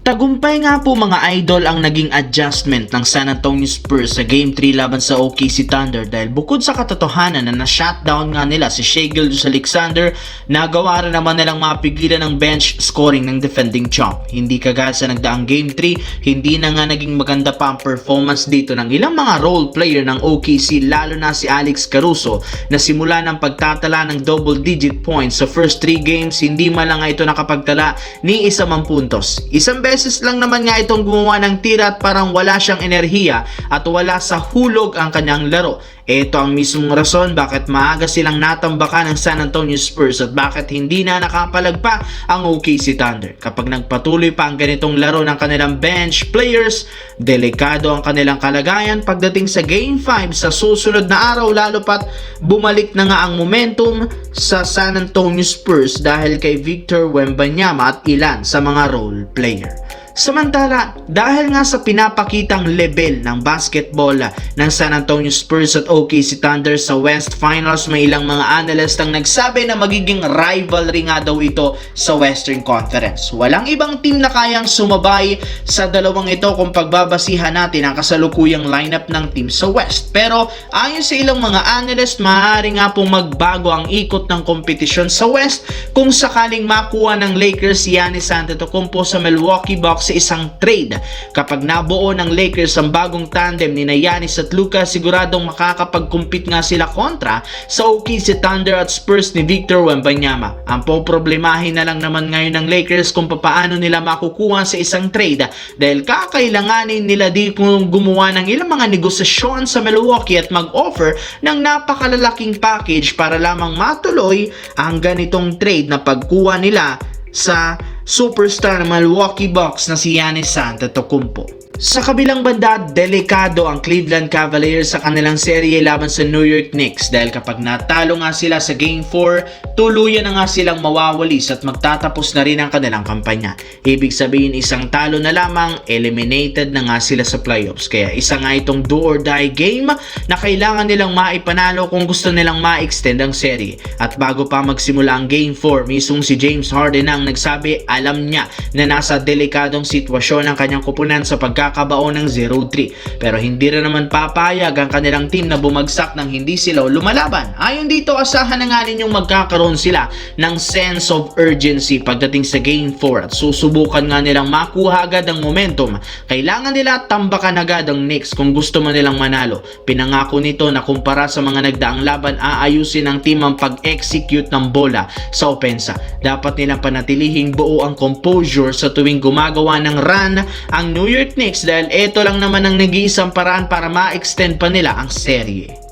Tagumpay nga po mga idol ang naging adjustment ng San Antonio Spurs sa Game 3 laban sa OKC Thunder dahil bukod sa katotohanan na na-shutdown nga nila si Shai Gilgeous-Alexander, nagawa rin naman nilang mapigilan ng bench scoring ng defending champ. Hindi kagaya sa nagdaang Game 3, hindi na nga naging maganda pa ang performance dito ng ilang mga role player ng OKC, lalo na si Alex Caruso na simula ng pagtatala ng double-digit points sa first 3 games, hindi man lang nga ito nakapagtala ni isa mang puntos. Isang beses lang naman nga itong gumawa ng tira at parang wala siyang enerhiya at wala sa hulog ang kanyang laro. Ito ang mismong rason bakit maaga silang natambakan ng San Antonio Spurs at bakit hindi na nakapalagpa ang OKC Thunder. Kapag nagpatuloy pa ang ganitong laro ng kanilang bench players, delikado ang kanilang kalagayan pagdating sa Game 5 sa susunod na araw, lalo pat bumalik na nga ang momentum sa San Antonio Spurs dahil kay Victor Wembanyama at ilan sa mga role player. Samantala, dahil nga sa pinapakitang level ng basketball ng San Antonio Spurs at OKC Thunder sa West Finals, may ilang mga analyst ang nagsabi na magiging rivalry nga daw ito sa Western Conference. Walang ibang team na kayang sumabay sa dalawang ito kung pagbabasihan natin ang kasalukuyang lineup ng team sa West. Pero ayon sa ilang mga analyst, maaari nga pong magbago ang ikot ng kompetisyon sa West kung sakaling makuha ng Lakers si Giannis Antetokounmpo sa Milwaukee Bucks sa isang trade. Kapag nabuo ng Lakers ang bagong tandem ni Giannis at Luka, siguradong makakapag-compete nga sila kontra sa OKC Thunder at Spurs ni Victor Wembanyama. Ang poproblemahin na lang naman ngayon ng Lakers kung paano nila makukuha sa isang trade dahil kakailanganin nila di kung gumawa ng ilang mga negosasyon sa Milwaukee at mag-offer ng napakalalaking package para lamang matuloy ang ganitong trade na pagkuha nila sa superstar ng Milwaukee Bucks na si Giannis Antetokounmpo. Sa kabilang banda, delikado ang Cleveland Cavaliers sa kanilang serye laban sa New York Knicks dahil kapag natalo nga sila sa Game 4, tuluyan na nga silang mawawalis at magtatapos na rin ang kanilang kampanya. Ibig sabihin, isang talo na lamang, eliminated na nga sila sa playoffs. Kaya isa nga itong do or die game na kailangan nilang maipanalo kung gusto nilang ma-extend ang serye. At bago pa magsimula ang Game 4, mismong si James Harden ang nagsabi alam niya na nasa delikadong sitwasyon ang kanyang kupunan sa pagkakabaon ng 0-3. Pero hindi rin naman papayag ang kanilang team na bumagsak nang hindi sila lumalaban. Ayon dito, asahan na nga ninyong magkakaroon sila ng sense of urgency pagdating sa Game 4 at susubukan nga nilang makuha agad ang momentum. Kailangan nila tambakan agad ang Knicks kung gusto man nilang manalo. Pinangako nito na kumpara sa mga nagdaang laban, aayusin ng team ang pag-execute ng bola sa opensa. Dapat nilang panatilihing buo ang composure sa tuwing gumagawa ng run ang New York Knicks dahil ito lang naman ang nag-iisang paraan para ma-extend pa nila ang serye.